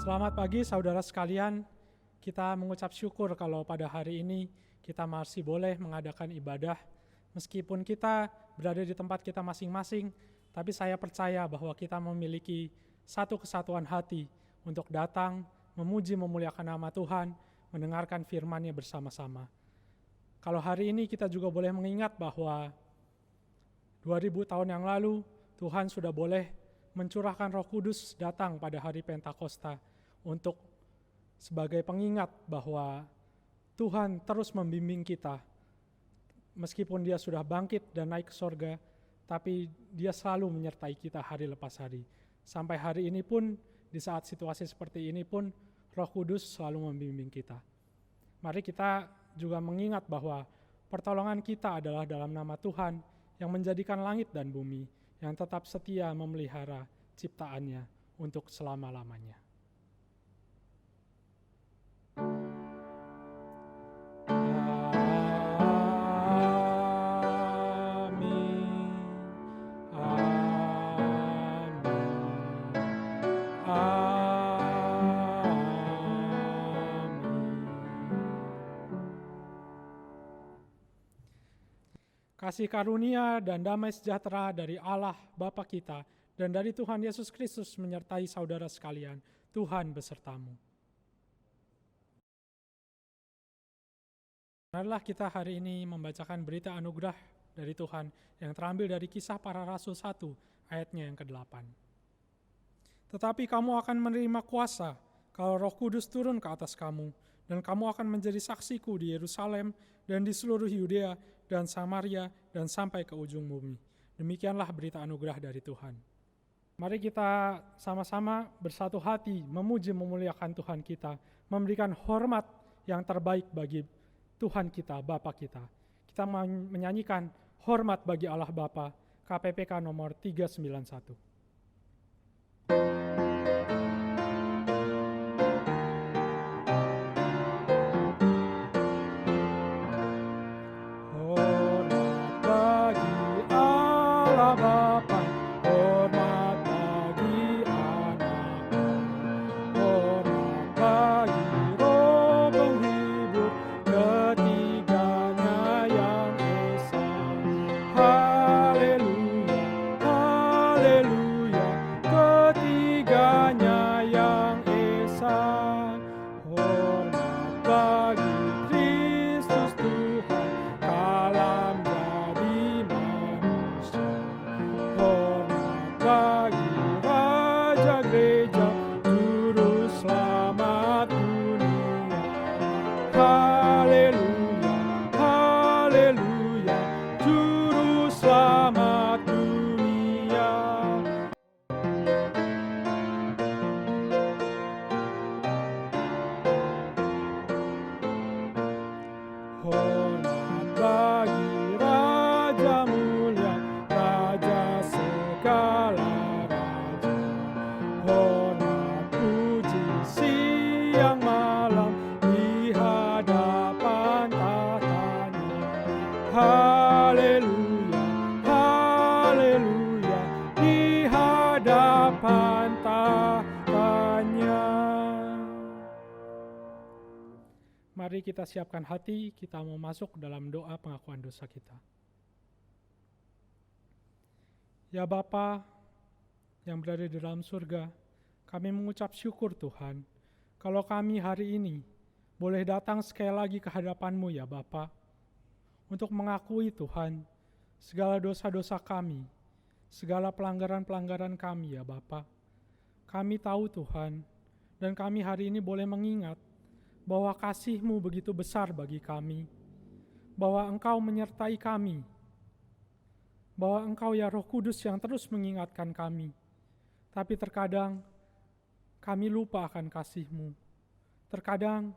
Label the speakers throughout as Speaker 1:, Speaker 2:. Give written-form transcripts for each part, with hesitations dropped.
Speaker 1: Selamat pagi saudara sekalian, kita mengucap syukur kalau pada hari ini kita masih boleh mengadakan ibadah. Meskipun kita berada di tempat kita masing-masing, tapi saya percaya bahwa kita memiliki satu kesatuan hati untuk datang, memuji memuliakan nama Tuhan, mendengarkan firman-Nya bersama-sama. Kalau hari ini kita juga boleh mengingat bahwa 2000 tahun yang lalu Tuhan sudah boleh mencurahkan Roh Kudus datang pada hari Pentakosta untuk sebagai pengingat bahwa Tuhan terus membimbing kita. Meskipun dia sudah bangkit dan naik ke sorga, tapi dia selalu menyertai kita hari lepas hari. Sampai hari ini pun, di saat situasi seperti ini pun, Roh Kudus selalu membimbing kita. Mari kita juga mengingat bahwa pertolongan kita adalah dalam nama Tuhan yang menjadikan langit dan bumi, yang tetap setia memelihara ciptaannya untuk selama-lamanya. Kasih karunia dan damai sejahtera dari Allah Bapa kita dan dari Tuhan Yesus Kristus menyertai saudara sekalian. Tuhan besertamu. Marilah kita hari ini membacakan berita anugerah dari Tuhan yang terambil dari Kisah Para Rasul 1 ayatnya yang ke-8. Tetapi kamu akan menerima kuasa kalau Roh Kudus turun ke atas kamu, dan kamu akan menjadi saksiku di Yerusalem dan di seluruh Yudea dan Samaria dan sampai ke ujung bumi. Demikianlah berita anugerah dari Tuhan. Mari kita sama-sama bersatu hati memuji memuliakan Tuhan kita, memberikan hormat yang terbaik bagi Tuhan kita, Bapa kita. Kita menyanyikan hormat bagi Allah Bapa, KPPK nomor 391. Mari kita siapkan hati, kita mau masuk dalam doa pengakuan dosa kita. Ya Bapa yang berada di dalam surga, kami mengucap syukur Tuhan, kalau kami hari ini boleh datang sekali lagi ke hadapan-Mu ya Bapa, untuk mengakui Tuhan, segala dosa-dosa kami, segala pelanggaran-pelanggaran kami ya Bapa. Kami tahu Tuhan, dan kami hari ini boleh mengingat bahwa kasih-Mu begitu besar bagi kami, bahwa Engkau menyertai kami, bahwa Engkau ya Roh Kudus yang terus mengingatkan kami. Tapi terkadang kami lupa akan kasih-Mu. Terkadang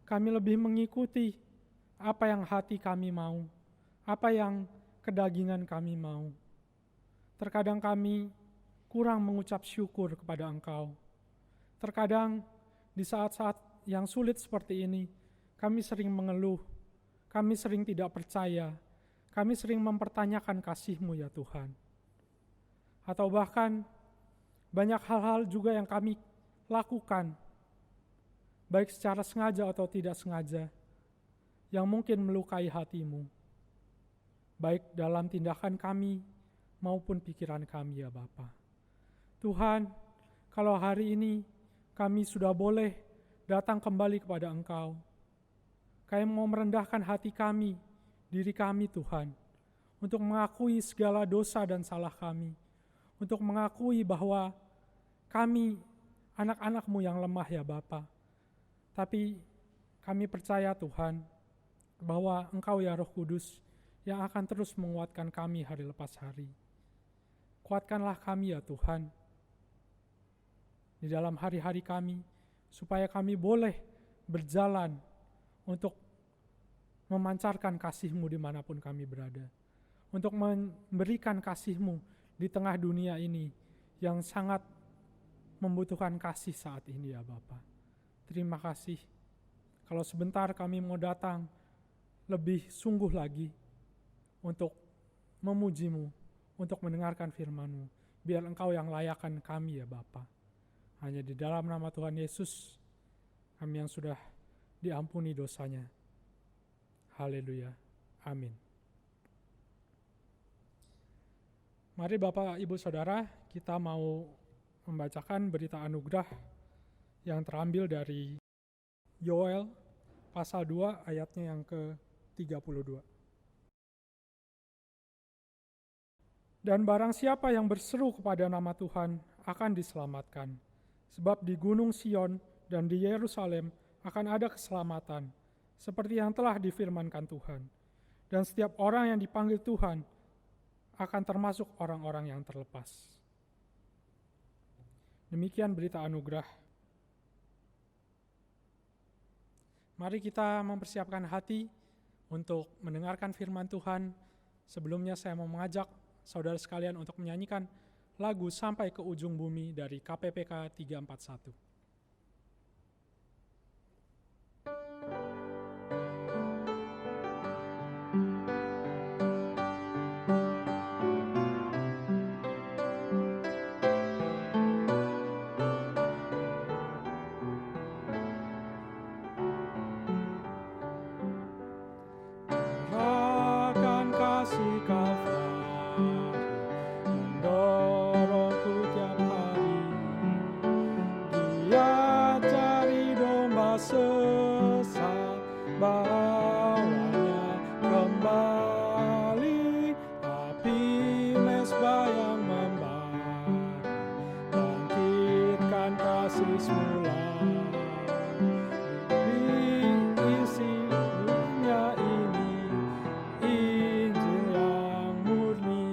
Speaker 1: kami lebih mengikuti apa yang hati kami mau, apa yang kedagingan kami mau. Terkadang kami kurang mengucap syukur kepada Engkau. Terkadang di saat-saat yang sulit seperti ini, kami sering mengeluh, kami sering tidak percaya, kami sering mempertanyakan kasih-Mu ya Tuhan. Atau bahkan banyak hal-hal juga yang kami lakukan baik secara sengaja atau tidak sengaja, yang mungkin melukai hatimu, baik dalam tindakan kami maupun pikiran kami ya Bapa. Tuhan, kalau hari ini kami sudah boleh datang kembali kepada Engkau, kami mau merendahkan hati kami, diri kami Tuhan, untuk mengakui segala dosa dan salah kami, untuk mengakui bahwa kami anak-anak-Mu yang lemah ya Bapa. Tapi kami percaya Tuhan, bahwa Engkau ya Roh Kudus yang akan terus menguatkan kami hari lepas hari. Kuatkanlah kami ya Tuhan, di dalam hari-hari kami, supaya kami boleh berjalan untuk memancarkan kasih-Mu dimanapun kami berada. Untuk memberikan kasih-Mu di tengah dunia ini yang sangat membutuhkan kasih saat ini ya Bapa. Terima kasih. Kalau sebentar kami mau datang lebih sungguh lagi untuk memuji-Mu, untuk mendengarkan firman-Mu. Biar Engkau yang layakkan kami ya Bapa. Hanya di dalam nama Tuhan Yesus, kami yang sudah diampuni dosanya. Haleluya. Amin. Mari Bapak, Ibu, Saudara, kita mau membacakan berita anugerah yang terambil dari Yoel pasal 2 ayatnya yang ke-32. Dan barang siapa yang berseru kepada nama Tuhan akan diselamatkan. Sebab di Gunung Sion dan di Yerusalem akan ada keselamatan, seperti yang telah difirmankan Tuhan. Dan setiap orang yang dipanggil Tuhan akan termasuk orang-orang yang terlepas. Demikian berita anugerah. Mari kita mempersiapkan hati untuk mendengarkan firman Tuhan. Sebelumnya saya mau mengajak saudara sekalian untuk menyanyikan lagu Sampai ke Ujung Bumi dari KPPK 341. Rakan kasih Kalvari mendorongku tiap hari. Dia cari domba sesat, bawanya kembali. Api mesbah yang membara, bangkitkan kasih semula. Diisi dunia ini Injil yang murni.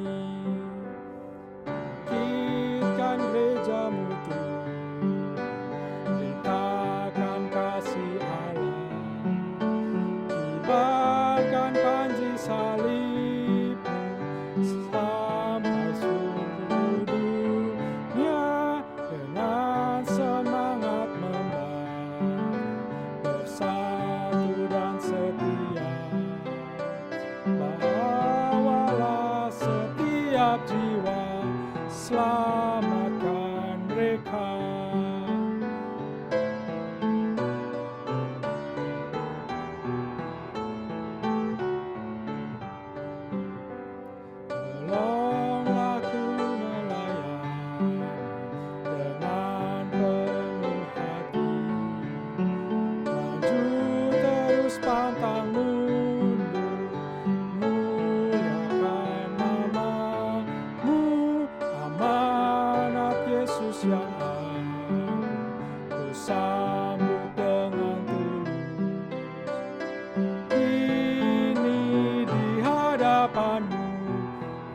Speaker 1: Bangkitkan gereja-Mu Tuhan, beritakan kasih Allah. Kibarkan panji salib-Mu sampai seluruh dunia. Dengan semangat membara, bersatu dan setia. Bawalah setiap jiwa, selamatkan mereka. Tolonglah ku melayani dengan penuh hati. Maju terus pantang mundur, muliakan nama-Mu. Amanat Yesus yang aku sambut dengan tulus. Kini di hadapan-Mu,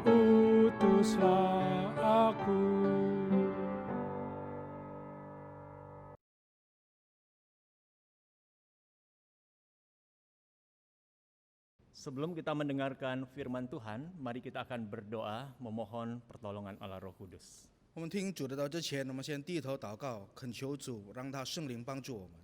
Speaker 1: utuslah aku.
Speaker 2: Sebelum kita mendengarkan firman Tuhan, mari kita akan berdoa memohon pertolongan Allah Roh Kudus.
Speaker 3: 我们听主的道之前，我们先低头祷告，恳求主让他圣灵帮助我们。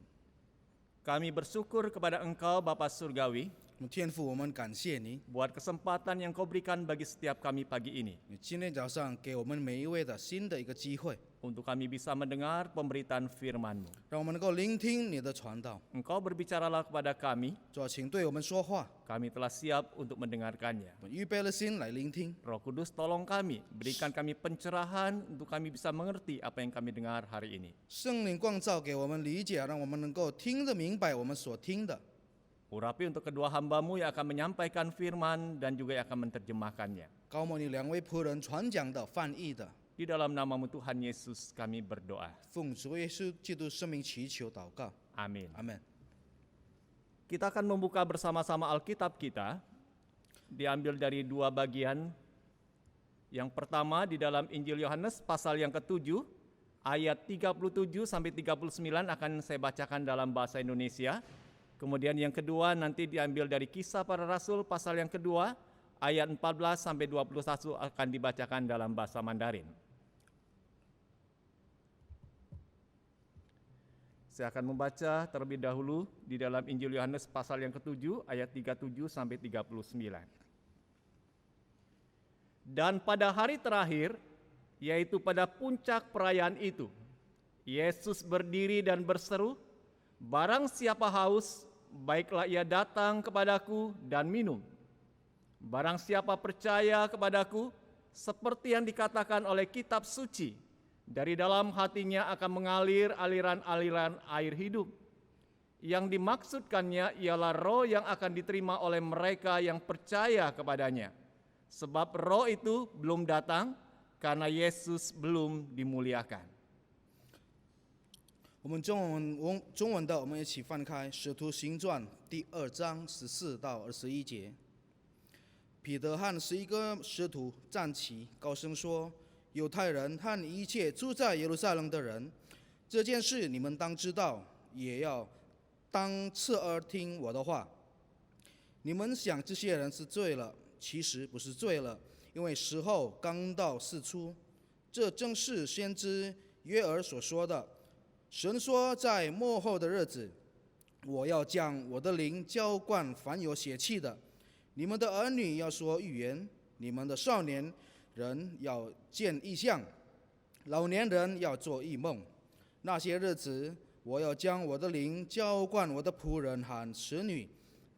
Speaker 2: Kami bersyukur kepada Engkau Bapa Surgawi,
Speaker 3: 天父，我们感谢你，
Speaker 2: buat kesempatan yang Kau berikan bagi setiap kami pagi ini,
Speaker 3: 你今天早上给我们每一位的新的一个机会，
Speaker 2: untuk kami bisa mendengar pemberitaan firman-Mu.
Speaker 3: 让我们能够聆听你的传道。
Speaker 2: Engkau berbicaralah kepada kami,
Speaker 3: 主啊，请对我们说话，
Speaker 2: kami telah siap untuk mendengarkannya.
Speaker 3: 我们预备了心来聆听。
Speaker 2: Roh Kudus tolong kami, berikan kami pencerahan untuk kami bisa mengerti apa yang kami dengar hari ini.
Speaker 3: 圣灵光照给我们理解，让我们能够听得明白我们所听的。
Speaker 2: Urapi untuk kedua hamba-Mu yang akan menyampaikan firman dan juga yang akan menerjemahkannya.
Speaker 3: 高摩你两位仆人传讲的、翻译的，
Speaker 2: Di dalam nama-Mu Tuhan Yesus kami berdoa.
Speaker 3: 奉主耶稣基督生命祈求祷告，
Speaker 2: Amin.
Speaker 3: 阿门。
Speaker 2: Kita akan membuka bersama-sama Alkitab kita, diambil dari dua bagian. Yang pertama di dalam Injil Yohanes pasal yang ke-7, ayat 37 sampai 39 akan saya bacakan dalam bahasa Indonesia. Kemudian yang kedua nanti diambil dari Kisah Para Rasul pasal yang kedua, ayat 14 sampai 21 akan dibacakan dalam bahasa Mandarin. Saya akan membaca terlebih dahulu di dalam Injil Yohanes pasal yang ke-7 ayat 37 sampai 39. Dan pada hari terakhir, yaitu pada puncak perayaan itu, Yesus berdiri dan berseru, "Barang siapa haus, baiklah ia datang kepadaku dan minum. Barang siapa percaya kepadaku, seperti yang dikatakan oleh kitab suci, dari dalam hatinya akan mengalir aliran-aliran air hidup. Yang dimaksudkannya ialah roh yang akan diterima oleh mereka yang percaya kepadanya. Sebab roh itu belum datang karena Yesus belum dimuliakan."
Speaker 3: 我们中文的，我们一起翻开《使徒行传》第2章14到21节。彼得和11个使徒站起，高声说：“犹太人和一切住在耶路撒冷的人，这件事你们当知道，也要当侧耳听我的话。你们想这些人是醉了，其实不是醉了，因为时候刚到四出。这正是先知约珥所说的。神说，在末后的日子，我要将我的灵浇灌凡有血气的。你们的儿女要说预言，你们的少年人要见异象，老年人要做异梦。那些日子，我要将我的灵浇灌我的仆人和使女，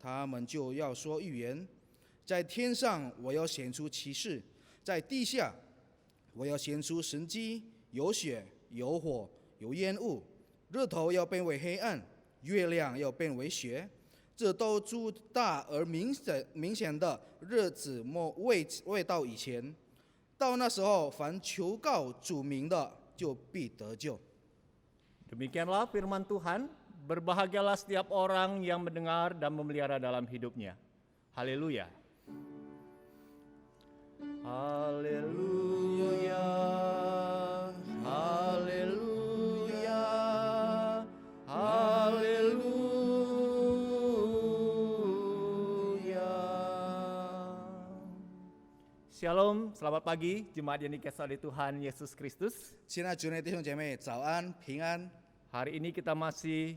Speaker 3: 他们就要说预言。在天上，我要显出奇事；在地下，我要显出神迹，有血，有火，有烟雾，日头要变为黑暗，月亮要变为血。这都诸大而明显的日子未到以前。到那时候，凡求告主名的，就必得救。
Speaker 2: Demikianlah firman Tuhan, berbahagialah setiap orang yang mendengar dan memelihara dalam hidupnya. Haleluya. Haleluya. Haleluya. Haleluya. Shalom, selamat pagi jemaat yang dikasihi Tuhan Yesus Kristus.
Speaker 3: 亲爱的主内弟兄姐妹，早安，平安。
Speaker 2: Hari ini kita masih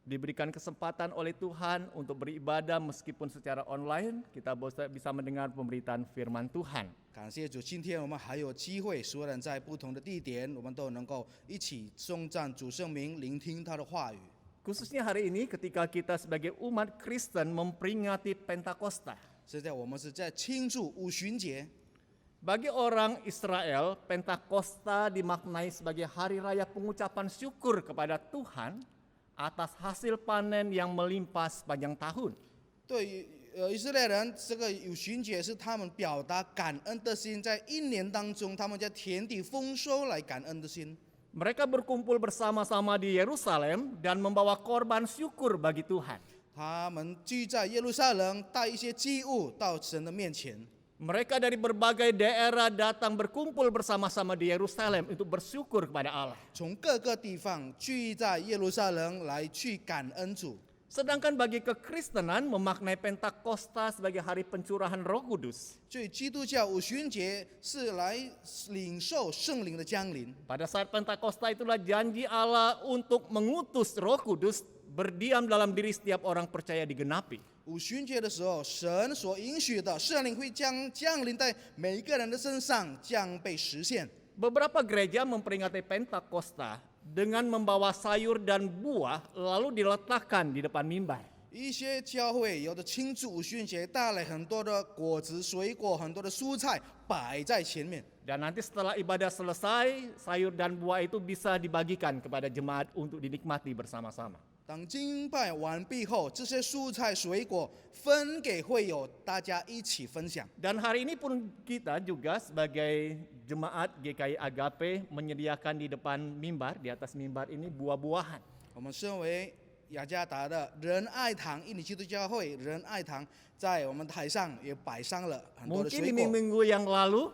Speaker 2: diberikan kesempatan oleh Tuhan untuk beribadah meskipun secara online kita bisa mendengar pemberitaan firman Tuhan.
Speaker 3: 感谢主，今天我们还有机会，虽然在不同的地点，我们都能够一起颂赞主圣名，聆听他的话语。
Speaker 2: Khususnya hari ini ketika kita sebagai umat Kristen memperingati Pentakosta.
Speaker 3: 现在我们是在庆祝五旬节。
Speaker 2: Bagi orang Israel, Pentakosta dimaknai sebagai hari raya pengucapan syukur kepada Tuhan atas hasil panen yang melimpah sepanjang tahun.
Speaker 3: 对于以色列人，这个五旬节是他们表达感恩的心，在一年当中，他们在田地丰收来感恩的心。
Speaker 2: Mereka berkumpul bersama-sama di Yerusalem dan membawa korban syukur bagi Tuhan.
Speaker 3: 他们聚在耶路撒冷，带一些祭物到神的面前。
Speaker 2: Mereka dari berbagai daerah datang berkumpul bersama-sama di Yerusalem untuk bersyukur kepada Allah.
Speaker 3: 从各个地方聚在耶路撒冷来去感恩主。
Speaker 2: Sedangkan bagi kekristenan memaknai Pentakosta sebagai hari pencurahan Roh Kudus.
Speaker 3: 所以基督教五旬节是来领受圣灵的降临。
Speaker 2: Pada saat Pentakosta itulah janji Allah untuk mengutus Roh Kudus berdiam dalam diri setiap orang percaya digenapi.
Speaker 3: 五旬节的时候，神所应许的圣灵会将降临在每一个人的身上，将被实现。
Speaker 2: Beberapa gereja memperingati Pentakosta dengan membawa sayur dan buah lalu diletakkan di depan mimbar.
Speaker 3: 一些教会有的庆祝五旬节，带来很多的果子、水果，很多的蔬菜摆在前面。
Speaker 2: Dan nanti setelah ibadah selesai, sayur dan buah itu bisa dibagikan kepada jemaat untuk dinikmati bersama-sama.
Speaker 3: 当敬拜完毕后，这些蔬菜、水果分给会友，大家一起分享。
Speaker 2: Dan hari ini pun kita juga sebagai jemaat GKI Agape menyediakan di depan mimbar, di atas mimbar ini buah-buahan.
Speaker 3: 我们身为雅加达的仁爱堂印尼基督教会仁爱堂，在我们台上也摆上了很多的
Speaker 2: Mungkin
Speaker 3: 水
Speaker 2: di
Speaker 3: 果。
Speaker 2: minggu yang lalu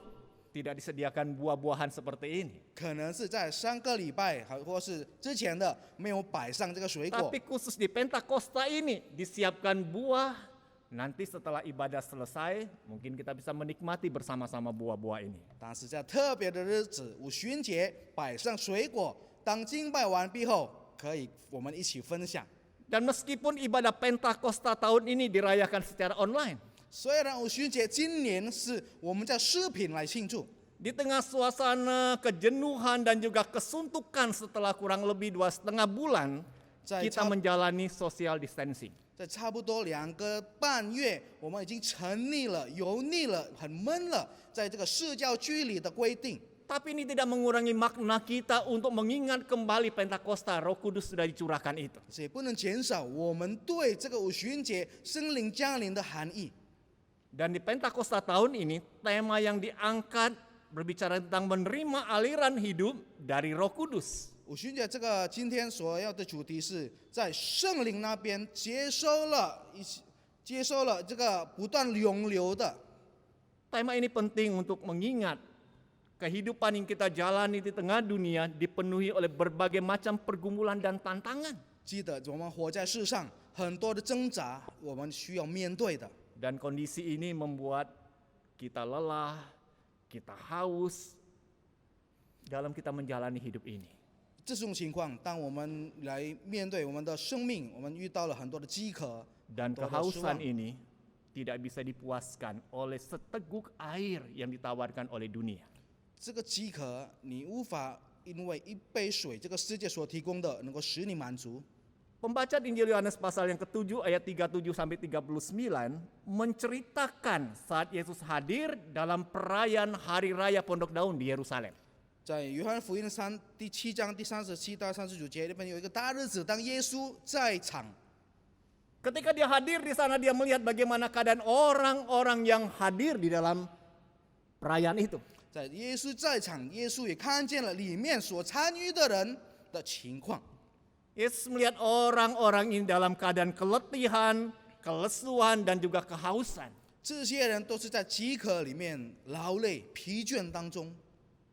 Speaker 2: tidak disediakan buah-buahan seperti ini.
Speaker 3: 可能是在上个礼拜，或是之前的没有摆上这个水果。
Speaker 2: Tapi khusus di Pentakosta ini disiapkan buah. Nanti setelah ibadah selesai, mungkin kita bisa menikmati bersama-sama buah-buah ini.
Speaker 3: 但是在特别的日子五旬节摆上水果，当敬拜完毕后，可以我们一起分享。
Speaker 2: Dan meskipun ibadah Pentakosta tahun ini dirayakan secara online,
Speaker 3: 虽然五旬节今年是我们在视频来庆祝，
Speaker 2: di tengah suasana kejenuhan dan juga kesuntukan setelah kurang lebih 2,5 bulan, kita menjalani social distancing.
Speaker 3: 在差不多2个半月，我们已经沉溺了、油腻了、很闷了，在这个社交距离的规定。
Speaker 2: Tapi ini tidak mengurangi makna kita untuk mengingat kembali Pentakosta, Roh Kudus sudah dicurahkan itu.
Speaker 3: 也不能减少我们对这个五旬节圣灵降临的含义。
Speaker 2: Dan di Pentakosta tahun ini, tema yang diangkat berbicara tentang menerima aliran hidup dari Roh Kudus.
Speaker 3: 五旬节这个今天所要的主题是在圣灵那边接收了这个不断涌流的。
Speaker 2: Tema ini penting untuk mengingat kehidupan yang kita jalani di tengah dunia dipenuhi oleh berbagai macam pergumulan dan tantangan.
Speaker 3: 记得我们活在世上，很多的挣扎，我们需要面对的。
Speaker 2: Dan kondisi ini membuat kita lelah, kita haus dalam kita menjalani hidup ini.
Speaker 3: 这种情况，当我们来面对我们的生命，我们遇到了很多的饥渴，
Speaker 2: Dan
Speaker 3: 很多的失望
Speaker 2: kehausan ini tidak bisa dipuaskan oleh seteguk air yang ditawarkan oleh dunia.
Speaker 3: 这个饥渴你无法因为一杯水，这个世界所提供的能够使你满足。
Speaker 2: Pembacaan Injil Yohanes pasal yang ke-7 ayat 37 sampai 39 menceritakan saat Yesus hadir dalam perayaan Hari Raya Pondok Daun di Yerusalem.
Speaker 3: 在约翰福音第7章第37到39节里面有一个大日子，当耶稣在场。
Speaker 2: Ketika dia hadir di sana, dia melihat bagaimana keadaan orang-orang yang hadir di dalam perayaan itu.
Speaker 3: 在耶稣在场，耶稣也看见了里面所参与的人的情况。
Speaker 2: Yesus melihat orang-orang ini dalam keadaan keletihan, kelesuan, dan juga kehausan.
Speaker 3: 这些人都是在饥渴里面劳累、疲倦当中。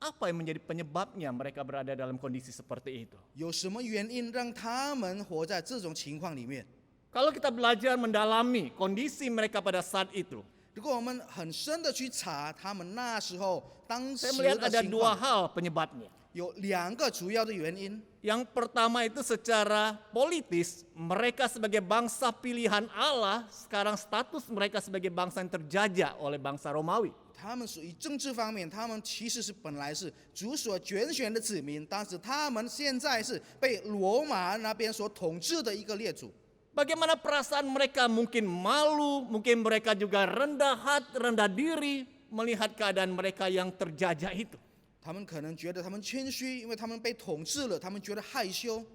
Speaker 2: Apa yang menjadi penyebabnya mereka berada dalam kondisi seperti itu?
Speaker 3: 有什么原因让他们活在这种情况里面？
Speaker 2: Kalau kita belajar mendalami kondisi mereka pada saat itu,
Speaker 3: 如果我们很深的去查他们那时候当
Speaker 2: saya
Speaker 3: 时
Speaker 2: melihat
Speaker 3: 的
Speaker 2: ada
Speaker 3: 情
Speaker 2: dua
Speaker 3: 况，
Speaker 2: hal penyebabnya.
Speaker 3: 有2个主要的原因。
Speaker 2: Yang pertama itu secara politis, mereka sebagai bangsa pilihan Allah, sekarang status mereka sebagai bangsa yang terjajah oleh bangsa Romawi.
Speaker 3: 他们属于政治方面，他们其实是本来是主所拣选的子民，但是他们现在是被罗马那边所统治的一个列祖。
Speaker 2: Bagaimana perasaan mereka? Mungkin malu, mungkin mereka juga rendah hati, rendah diri melihat keadaan mereka yang terjajah itu.
Speaker 3: 他们可能觉得他们谦虚，因为他们被统治了，他们觉得害羞。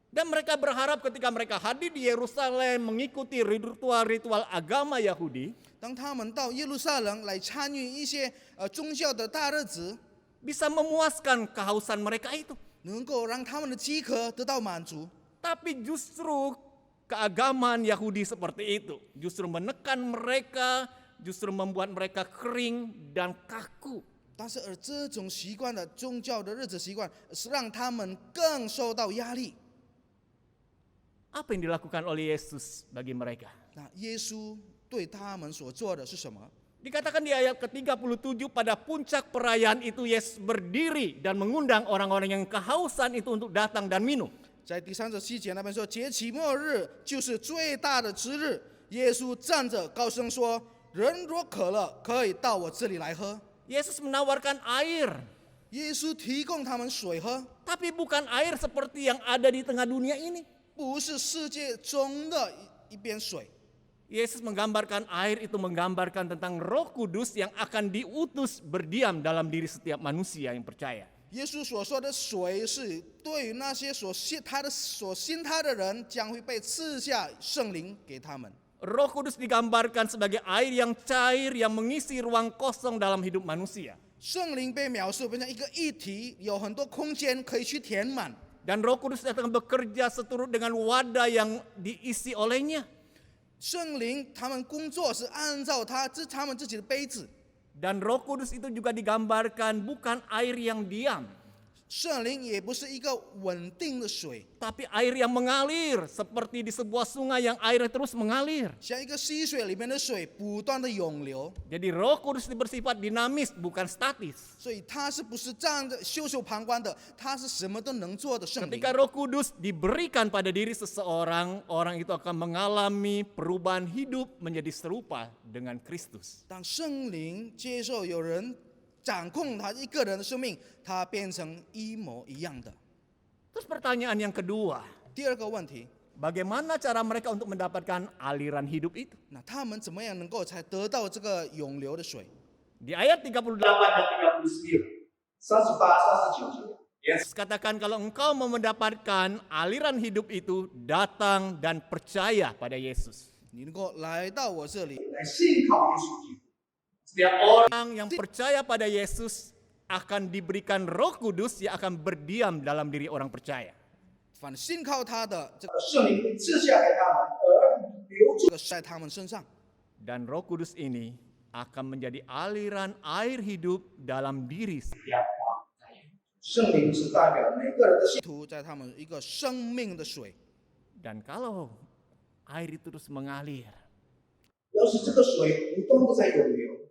Speaker 2: Dan mereka berharap ketika mereka hadir di Yerusalem mengikuti ritual-ritual agama Yahudi,
Speaker 3: 当他们到耶路撒冷来参与一些宗教的大日子，
Speaker 2: bisa memuaskan kehausan mereka itu.
Speaker 3: 能够让他们的饥渴得到满足。
Speaker 2: Tapi justru keagamaan Yahudi seperti itu justru menekan mereka, justru membuat mereka kering dan kaku.
Speaker 3: 但是而这种习惯的宗教的日子习惯，是让他们更受到压力。
Speaker 2: Apa yang dilakukan oleh Yesus bagi mereka?
Speaker 3: 那耶稣对他们所做的是什么？
Speaker 2: Dikatakan di ayat ke-37 pada puncak perayaan itu Yesus berdiri dan mengundang orang-orang yang kehausan itu untuk datang dan minum.
Speaker 3: 在第37节那边说，节期末日就是最大的之日，耶稣站着高声说：“人若渴了，可以到我这里来喝。”
Speaker 2: Yesus menawarkan air,
Speaker 3: 耶稣提供他们水喝，
Speaker 2: tapi bukan air seperti yang ada di tengah dunia ini.
Speaker 3: 不是世界中的一边水。
Speaker 2: Yesus menggambarkan air itu menggambarkan tentang Roh Kudus yang akan diutus berdiam dalam diri setiap manusia yang percaya.
Speaker 3: 耶稣所说的水是对于那些所信他的人，将会被赐下圣灵给他们。
Speaker 2: Roh Kudus digambarkan sebagai air yang cair yang mengisi ruang kosong dalam hidup manusia.
Speaker 3: 圣灵被描述变成一个液体，有很多空间可以去填满。
Speaker 2: Dan Roh Kudus datang bekerja seturut dengan wadah yang diisi olehnya.
Speaker 3: 圣灵他们工作是按照他们自己的杯子。
Speaker 2: Dan Roh Kudus itu juga digambarkan bukan air yang diam,
Speaker 3: 圣灵也不是一个稳定的水，
Speaker 2: tapi air yang mengalir seperti di sebuah sungai yang airnya terus mengalir.
Speaker 3: 像一个溪水里面的水不断的涌流。
Speaker 2: Jadi Roh Kudus itu bersifat dinamis bukan statis.
Speaker 3: 所以他是不是站着袖手旁观的？他是什么都能做的圣灵。
Speaker 2: Ketika Roh Kudus diberikan pada diri seseorang, orang itu akan mengalami perubahan hidup menjadi serupa dengan Kristus.
Speaker 3: 当圣灵接受有人掌控他一个人的生命，他变成一模一样的。
Speaker 2: Terus pertanyaan yang kedua,
Speaker 3: 第二个问题，
Speaker 2: bagaimana cara mereka untuk mendapatkan aliran hidup itu?
Speaker 3: 那他们怎么样能够才得到这个涌流的水？
Speaker 2: Di ayat 38 dan 39,
Speaker 4: 38、39节。
Speaker 2: Yesus katakan kalau engkau mau mendapatkan aliran hidup itu, datang dan percaya pada Yesus.
Speaker 3: 你能够来到我这里，
Speaker 4: 来信靠耶稣基督。
Speaker 2: Setiap orang yang percaya pada Yesus akan diberikan Roh Kudus yang akan berdiam dalam diri orang percaya.
Speaker 3: 凡信靠他的，这个
Speaker 4: 圣灵会赐下给他们，而留住
Speaker 3: 在他们身上。
Speaker 2: Dan Roh Kudus ini akan menjadi aliran air hidup dalam diri.
Speaker 4: 阳光。圣灵是代表每个人的信。
Speaker 3: 图在他们一个生命的水。
Speaker 2: Dan kalau air itu terus mengalir,
Speaker 4: 要是这个水不断的在涌流，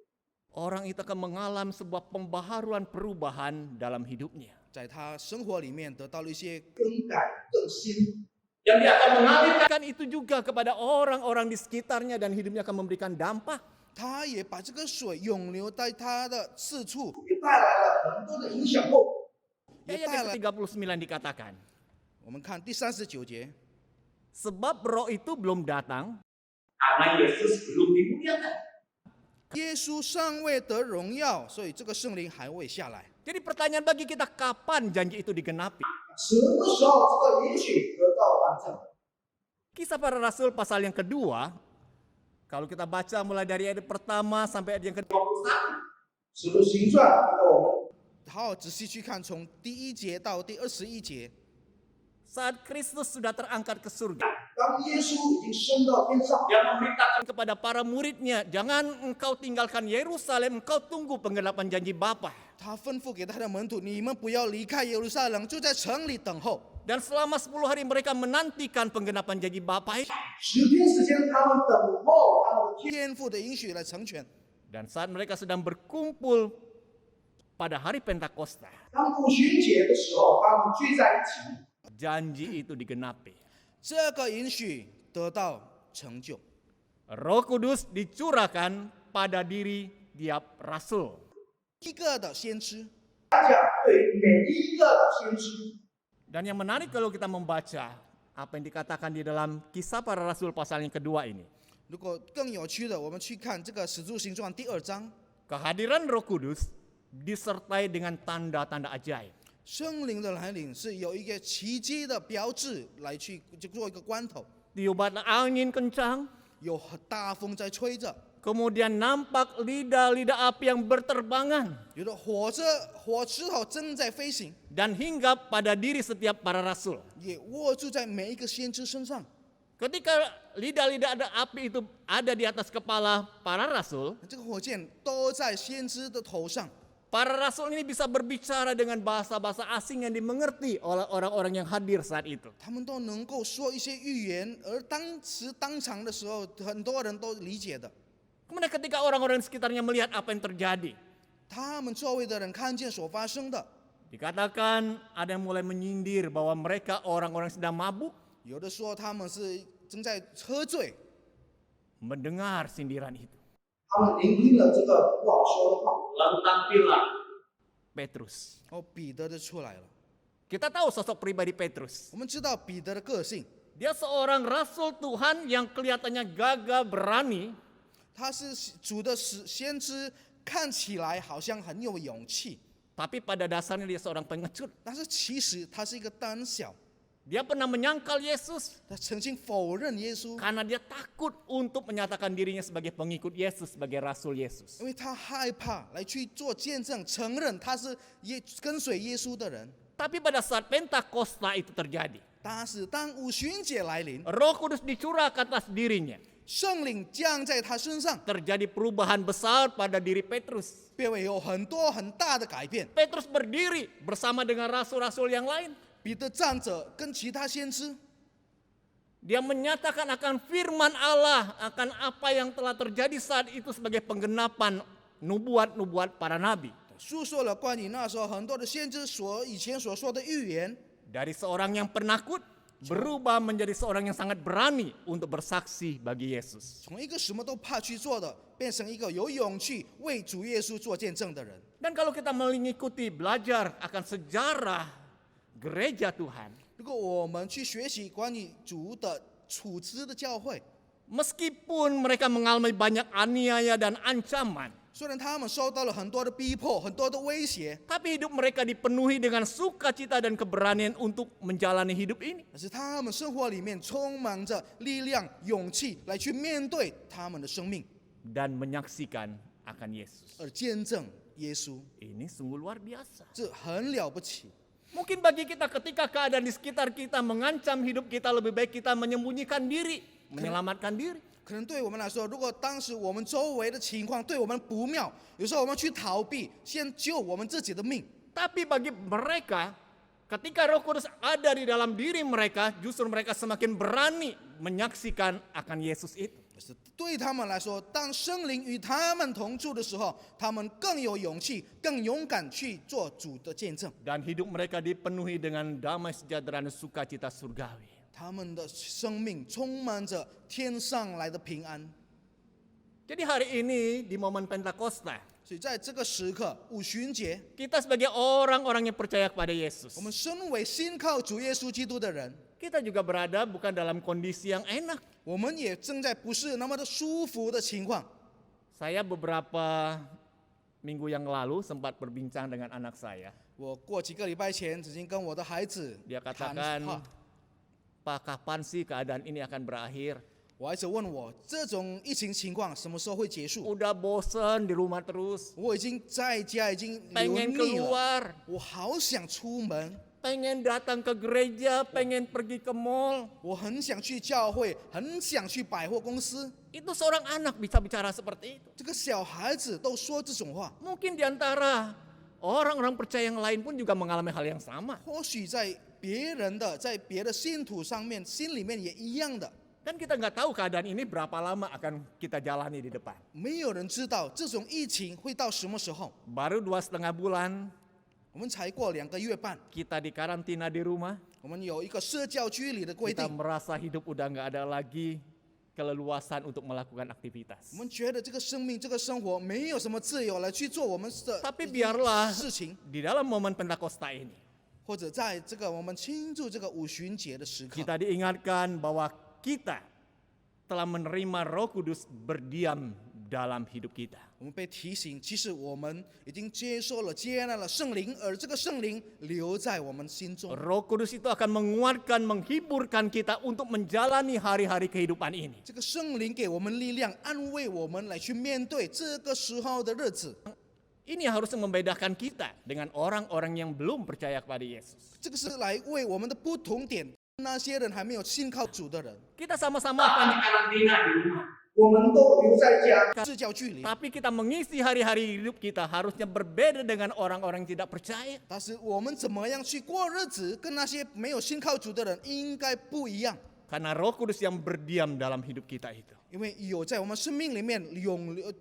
Speaker 2: orang itu akan mengalami sebuah pembaharuan perubahan dalam hidupnya.
Speaker 3: 在他生活里面得到了一些，
Speaker 4: 更改更新。
Speaker 2: Dan dia akan mengalirkan itu juga kepada orang-orang di sekitarnya dan hidupnya akan memberikan dampak.
Speaker 3: 他也把这个水涌流在他的四处，
Speaker 4: 也带来了很多的影响后果。
Speaker 3: 也
Speaker 2: Ayat
Speaker 3: 带来。
Speaker 2: 39 dikatakan,
Speaker 3: 我们看第39节，
Speaker 2: sebab roh itu belum datang,
Speaker 4: karena Yesus belum dimuliakan.
Speaker 3: 耶稣尚未得荣耀，所以这个圣灵还未下来。
Speaker 2: jadi pertanyaan bagi kita, kapan janji itu digenapi?
Speaker 4: 什么时候这个允许得到完整？
Speaker 2: Kisah Para Rasul pasal yang kedua, kalau kita baca mulai dari ayat pertama sampai ayat yang kedua,
Speaker 4: 使徒行传，我们
Speaker 3: 好好仔细去看，从第1节到第21节，
Speaker 2: saat Kristus sudah terangkat ke surga,
Speaker 4: 当耶稣已经升到天上，
Speaker 2: dia memerintahkan kepada para muridnya, jangan engkau tinggalkan Yerusalem, engkau tunggu penggenapan janji Bapa.
Speaker 3: 他吩咐给他的门徒：你们不要离开耶路撒冷，就在城里等候。
Speaker 2: Dan selama 10 hari mereka menantikan penggenapan janji Bapa.
Speaker 4: 10天时间，他们等候他们的天。
Speaker 3: 天父的应许来成全。
Speaker 2: Dan saat mereka sedang berkumpul pada hari Pentakosta,
Speaker 4: 当五旬节的时候，他们聚在一起，
Speaker 2: janji itu digenapi.
Speaker 3: 这个应许得到成就，
Speaker 2: Roh Kudus dicurahkan pada diri tiap rasul.
Speaker 3: 一个的先知，
Speaker 4: 大家对每一个的先知。
Speaker 2: Dan yang menarik kalau kita membaca apa yang dikatakan di dalam Kisah Para Rasul pasal yang kedua ini.
Speaker 3: 如果更有趣的，我们去看这个《使徒行传》第2章，
Speaker 2: Kehadiran Roh Kudus disertai dengan tanda-tanda ajaib.
Speaker 3: 圣灵的来临是有一个奇迹的标志来去就做一个关头，
Speaker 2: Tiubatlah angin kencang,
Speaker 3: 有很大风在吹着，
Speaker 2: kemudian nampak lidah-lidah api yang berterbangan
Speaker 3: 有的火石头正在飞行，
Speaker 2: dan hinggap pada diri setiap para rasul.
Speaker 3: 也握住在每一个先知身上。
Speaker 2: Ketika lidah-lidah ada api itu ada di atas kepala para rasul,
Speaker 3: 这个火箭都在先知的头上，
Speaker 2: para rasul ini bisa berbicara dengan bahasa-bahasa asing yang dimengerti oleh orang-orang yang hadir saat itu.
Speaker 3: 他们都能够说一些预言，而当场的时候，很多人都理解的。
Speaker 2: Kemudian ketika orang-orang di sekitarnya melihat apa yang terjadi,
Speaker 3: 他们周围的人看见所发生的，
Speaker 2: dikatakan ada yang mulai menyindir bahwa mereka orang-orang yang sedang mabuk.
Speaker 3: 有的说他们是正在喝醉，
Speaker 2: mendengar sindiran itu.
Speaker 4: 他们聆听了这个不好说的话，
Speaker 5: Lalu tampillah
Speaker 2: Petrus.
Speaker 3: 彼得就出来了。
Speaker 2: Kita tahu sosok pribadi Petrus.
Speaker 3: 我们知道彼得的个性，
Speaker 2: Dia seorang rasul Tuhan yang kelihatannya gagah berani,
Speaker 3: 他是主的先知，看起来好像很有勇气，
Speaker 2: tapi pada dasarnya dia seorang pengecut.
Speaker 3: 但是其实他是一个胆小，
Speaker 2: Dia pernah menyangkal Yesus
Speaker 3: 他曾经否认耶稣，
Speaker 2: karena dia takut untuk menyatakan dirinya sebagai pengikut Yesus, sebagai rasul Yesus.
Speaker 3: 因为他害怕来去做见证，承认他是跟随耶稣的人。
Speaker 2: Tapi pada saat Pentakosta itu terjadi,
Speaker 3: 但是当五旬节来临，
Speaker 2: Roh Kudus dicurahkan atas dirinya.
Speaker 3: 圣灵降在他身上，
Speaker 2: Terjadi perubahan besar pada diri Petrus.
Speaker 3: 便会有很多很大的改变。
Speaker 2: Petrus berdiri bersama dengan rasul-rasul yang lain.
Speaker 3: 彼得站着跟其他先知，
Speaker 2: Dia menyatakan akan firman Allah, akan apa yang telah terjadi saat itu sebagai penggenapan nubuat-nubuat para nabi.
Speaker 3: 述说了关于那时候很多的先知以前所说的预言。
Speaker 2: Dari seorang yang penakut berubah menjadi seorang yang sangat berani untuk bersaksi bagi Yesus.
Speaker 3: 从一个什么都怕去做的，变成一个有勇气为主耶稣做见证的人。
Speaker 2: Dan kalau kita mengikuti belajar akan sejarah gereja Tuhan,
Speaker 3: 如果我们去学习关于主的处置的教会，
Speaker 2: meskipun mereka mengalami banyak aniaya dan ancaman,
Speaker 3: 虽然他们受到了很多的逼迫、很多的威胁，
Speaker 2: tapi hidup mereka dipenuhi dengan sukacita dan keberanian untuk menjalani hidup ini.
Speaker 3: 但是他们生活里面充满着力量、勇气来去面对他们的生命，
Speaker 2: Dan menyaksikan akan Yesus.
Speaker 3: 而见证耶稣，
Speaker 2: Ini sungguh luar biasa.
Speaker 3: 这很了不起。
Speaker 2: Mungkin bagi kita ketika keadaan di sekitar kita mengancam hidup kita, lebih baik kita menyembunyikan diri, menyelamatkan diri.
Speaker 3: 可能对我们来说，如果当时我们周围的情况对我们不妙，有时候我们去逃避，先救我们自己的命。
Speaker 2: Tapi bagi mereka, ketika Roh Kudus ada di dalam diri mereka, justru mereka semakin berani menyaksikan akan Yesus itu.
Speaker 3: 可是对他们来说，当圣灵与他们同住的时候，他们更有勇气、更勇敢去做主的见证。
Speaker 2: Dan hidup mereka dipenuhi dengan damai sejahtera dan sukacita surgawi.
Speaker 3: 他们的生命充满着天上来的平安。
Speaker 2: Jadi hari ini di momen Pentakosta,
Speaker 3: 所以在这个时刻，五旬节，
Speaker 2: kita sebagai orang-orang yang percaya kepada Yesus,
Speaker 3: 我们身为信靠主耶稣基督的人，
Speaker 2: kita juga berada bukan dalam kondisi yang enak.
Speaker 3: 我们也正在不是那么的舒服的情况。
Speaker 2: Saya beberapa minggu yang lalu sempat berbincang dengan anak saya.
Speaker 3: 我过几个礼拜前曾经跟我的孩子
Speaker 2: Dia
Speaker 3: 谈
Speaker 2: katakan,
Speaker 3: 话，
Speaker 2: Pak, kapan sih keadaan ini akan berakhir?
Speaker 3: 我孩子问我这种疫情情况什么时候会结束？
Speaker 2: Udah bosen di rumah terus,
Speaker 3: 我已经在家已经流
Speaker 2: pengen
Speaker 3: 腻了，
Speaker 2: keluar,
Speaker 3: 我好想出门，
Speaker 2: pengen datang ke gereja, pengen pergi ke mall.
Speaker 3: 我很想去教会，很想去百货公司。
Speaker 2: Itu seorang anak bisa bicara seperti itu.
Speaker 3: 这个小孩子都说这种话，
Speaker 2: Mungkin di antara orang-orang percaya yang lain pun juga mengalami hal yang sama.
Speaker 3: 或许在别人的在别的信徒上面心里面也一样的。
Speaker 2: Dan kita nggak tahu keadaan ini berapa lama akan kita jalani di depan.
Speaker 3: 没有人知道这种疫情会到什么时候。
Speaker 2: Baru 2,5 bulan
Speaker 3: 我们才过2个月半，
Speaker 2: kita dikarantina di rumah.
Speaker 3: 我们有一个社交距离的规
Speaker 2: Kita
Speaker 3: 定，
Speaker 2: merasa hidup udah nggak ada lagi keleluasan untuk melakukan aktivitas.
Speaker 3: 我们觉得这个生命、这个生活没有什么自由来去做我们的
Speaker 2: Tapi biarlah
Speaker 3: 事情，
Speaker 2: di dalam momen Pentakosta ini
Speaker 3: 或者在这个我们庆祝这个五旬节的时刻，
Speaker 2: kita diingatkan bahwa kita telah menerima Roh Kudus berdiam dalam hidup kita.
Speaker 3: 我们被提醒，其实我们已经接受了、接纳了圣灵，而这个圣灵留在我们心中。
Speaker 2: Roh Kudus itu akan menguatkan, menghiburkan kita untuk menjalani hari-hari kehidupan ini.
Speaker 3: 这个圣灵给我们力量，安慰我们来去面对这个时候的日子。
Speaker 2: Ini harus membedakan kita dengan orang-orang yang belum percaya kepada Yesus.
Speaker 3: 这个是来为我们的不同点，那些人还没有信靠主的人，
Speaker 2: Kita sama-sama akan
Speaker 5: karantina di rumah.
Speaker 4: 我们都留在家，
Speaker 3: 社交距离。
Speaker 2: tapi kita mengisi hari-hari hidup kita harusnya berbeda dengan orang-orang yang tidak percaya.
Speaker 3: 但是我们怎么样去过日子，跟那些没有信靠主的人应该不一样，
Speaker 2: Karena Roh Kudus yang berdiam dalam hidup kita itu.
Speaker 3: 因为有在我们生命里面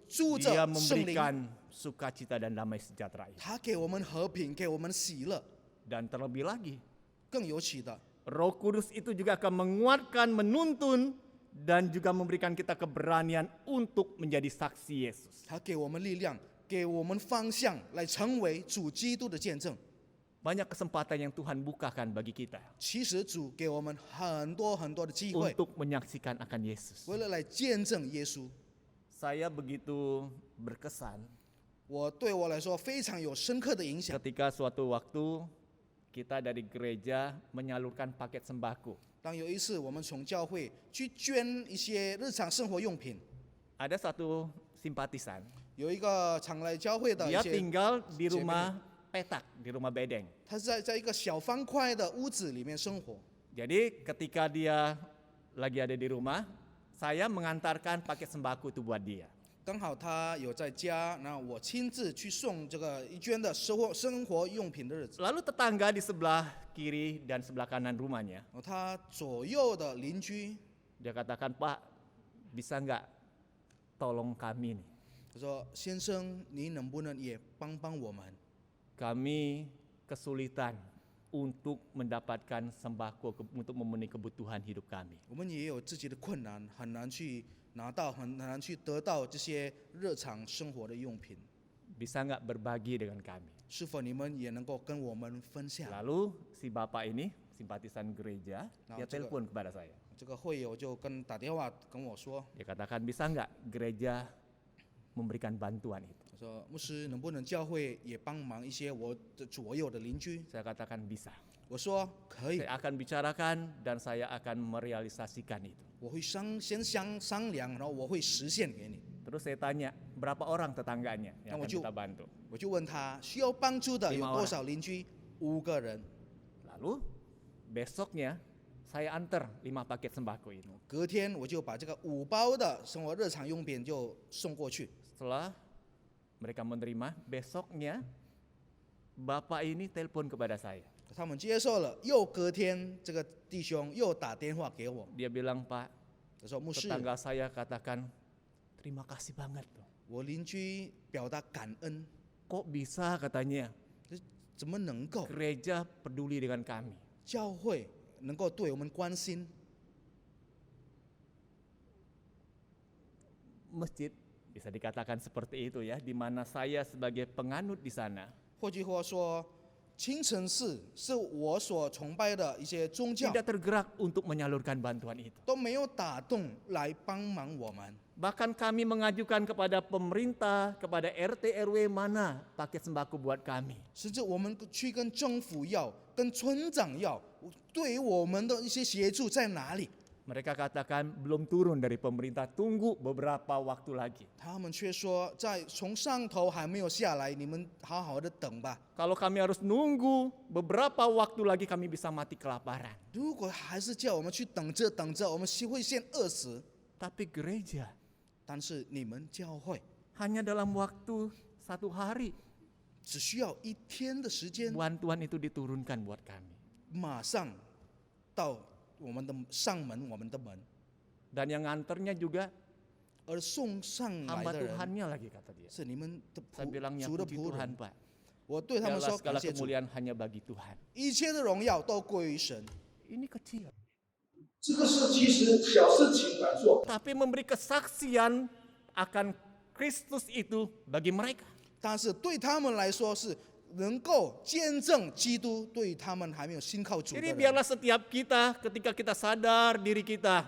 Speaker 3: 住着
Speaker 2: Dia
Speaker 3: 圣灵，
Speaker 2: memberikan sukacita dan damai sejahtera itu.
Speaker 3: 他给我们和平，给我们喜乐。
Speaker 2: Dan terlebih lagi,
Speaker 3: 更尤其的，
Speaker 2: Roh Kudus itu juga akan menguatkan, menuntun, dan juga memberikan kita keberanian untuk menjadi saksi Yesus.
Speaker 3: 他给我们力量，给我们方向，来成为主基督的见证。
Speaker 2: Banyak kesempatan yang Tuhan bukakan bagi kita
Speaker 3: 其实主给我们很多很多的机会，
Speaker 2: untuk menyaksikan akan Yesus.
Speaker 3: 为了来见证耶稣。
Speaker 2: Saya begitu berkesan
Speaker 3: 对我来说非常有深刻的影响。
Speaker 2: ketika suatu waktu kita dari gereja menyalurkan paket sembako.
Speaker 3: 当有一次我们从教会去捐一些日常生活用品，
Speaker 2: Ada satu simpatisan,
Speaker 3: 有一个常来教会的一
Speaker 2: dia
Speaker 3: 些，
Speaker 2: tinggal di rumah petak, di rumah bedeng.
Speaker 3: 他是在一个小方块的屋子里面生活。
Speaker 2: Jadi ketika dia lagi ada di rumah, saya mengantarkan paket sembako itu buat dia.
Speaker 3: 刚好他有在家，然后我亲自去送这个一捐的生活用品的日子。
Speaker 2: Lalu tetangga di sebelah kiri dan sebelah kanan rumahnya,
Speaker 3: 他左右的邻居，
Speaker 2: dia katakan, Pak, bisa nggak tolong kami nih?
Speaker 3: 他说：“先生，你能不能也帮帮我们？
Speaker 2: Kami kesulitan untuk mendapatkan sembako untuk memenuhi kebutuhan hidup kami.
Speaker 3: 我们也有自己的困难，很难去拿到，很难去得到这些日常生活的用品。
Speaker 2: Bisa nggak berbagi dengan kami?”
Speaker 3: 是否你们也能够跟我们分享？
Speaker 2: Lalu si bapak ini, simpatisan gereja,
Speaker 3: Nah,
Speaker 2: dia
Speaker 3: juga-
Speaker 2: telepon kepada saya.
Speaker 3: 这个会友就打电话跟我说，
Speaker 2: Dia katakan, bisa nggak gereja memberikan bantuan itu?
Speaker 3: 他说：“牧师，能不能教会也帮忙一些我的左右的邻居
Speaker 2: Saya katakan bisa.？”
Speaker 3: 我说：“可以，
Speaker 2: Saya akan bicarakan dan saya akan merealisasikan itu.
Speaker 3: 我会先商量，然后我会实现给你。
Speaker 2: Terus saya tanya, berapa orang tetangganya yang
Speaker 3: Nah,
Speaker 2: akan
Speaker 3: Waju-
Speaker 2: kita bantu?
Speaker 3: 我就问他需要帮助的有
Speaker 2: 5
Speaker 3: 多少邻居？5个人。
Speaker 2: Lalu besoknya saya antar 5 paket sembako itu.
Speaker 3: 隔天我就把这个5包的生活日常用品就送过去。
Speaker 2: Setelah mereka menerima, besoknya bapak ini telepon kepada saya.
Speaker 3: 他们接受了，又隔天这个弟兄又打电话给我，
Speaker 2: Dia bilang, Pak,
Speaker 3: 他说：“牧师，
Speaker 2: tetangga saya katakan, terima kasih banget tuh.
Speaker 3: 我邻居表达感恩，
Speaker 2: Kok bisa katanya
Speaker 3: 怎么能够
Speaker 2: gereja peduli dengan kami?
Speaker 3: 教会能够对我们关心？
Speaker 2: Masjid bisa dikatakan seperti itu ya, di mana saya sebagai penganut di sana
Speaker 3: 换句话说，清晨寺是我所崇拜的一些宗教
Speaker 2: tidak tergerak untuk menyalurkan bantuan itu.
Speaker 3: 都没有打动来帮忙我们。
Speaker 2: Bahkan kami mengajukan kepada pemerintah, kepada RT RW mana paket sembako buat kami.
Speaker 3: 甚至我们去跟政府要，跟村长要，对于我们的一些协助在哪里？
Speaker 2: Mereka katakan belum turun dari pemerintah, tunggu beberapa waktu lagi.
Speaker 3: 他们却说，从上头还没有下来，你们好好的等吧。
Speaker 2: Kalau kami harus nunggu beberapa waktu lagi kami bisa mati kelaparan.
Speaker 3: 如果还是叫我们去等着，我们会先饿死。
Speaker 2: Tapi gereja
Speaker 3: 但是你们教会
Speaker 2: hanya dalam waktu 1 hari
Speaker 3: 只需要1天的时间，
Speaker 2: bantuan itu diturunkan buat kami.
Speaker 3: 马上到我们的上门，我们的门，
Speaker 2: Dan yang nganternya juga
Speaker 3: 而送上来
Speaker 2: hamba
Speaker 3: 的人
Speaker 2: Tuhannya lagi kata dia.
Speaker 3: 是你们的
Speaker 2: Saya bilangnya
Speaker 3: 主的
Speaker 2: puji
Speaker 3: 仆
Speaker 2: Tuhan
Speaker 3: 人。
Speaker 2: Pak.
Speaker 3: 我对他们
Speaker 2: Biarlah
Speaker 3: 说：
Speaker 2: segala
Speaker 3: 感谢主，
Speaker 2: kemuliaan hanya bagi Tuhan.
Speaker 3: 一切的荣耀都归于神。
Speaker 2: Ini kecil.
Speaker 4: 这个是其实小事情来做，
Speaker 2: Tapi memberi kesaksian akan Kristus itu bagi mereka.
Speaker 3: 但是对他们来说是能够见证基督，对于他们还没有信靠主的
Speaker 2: Jadi
Speaker 3: 人。
Speaker 2: biarlah setiap kita ketika kita sadar diri kita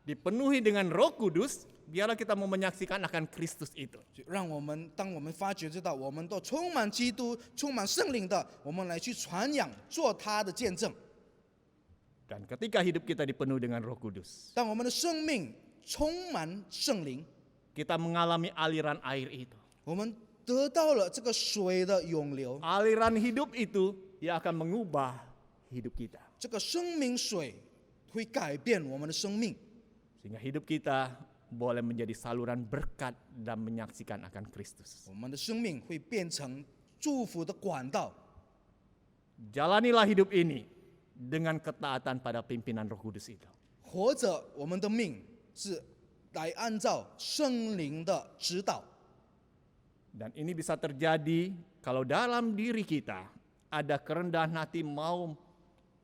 Speaker 2: dipenuhi dengan Roh Kudus, biarlah kita mau menyaksikan akan Kristus itu.
Speaker 3: 让我们当我们发觉知道我们都充满基督、充满圣灵的，我们来去传扬，做他的见证。
Speaker 2: Dan ketika hidup kita dipenuhi dengan Roh Kudus,
Speaker 3: 当我们的生命充满圣灵，
Speaker 2: kita mengalami aliran air itu.
Speaker 3: 我们得到了这个水的涌流，
Speaker 2: Aliran hidup itu yang akan mengubah hidup kita.
Speaker 3: 这个生命水会改变我们的生命，
Speaker 2: Sehingga hidup kita boleh menjadi saluran berkat dan menyaksikan akan Kristus.
Speaker 3: 我们的生命会变成祝福的管道。
Speaker 2: Jalanilah hidup ini dengan ketaatan pada pimpinan Roh Kudus itu.
Speaker 3: 活着我们的命是来按照圣灵的指导，
Speaker 2: Dan ini bisa terjadi kalau dalam diri kita ada kerendahan hati mau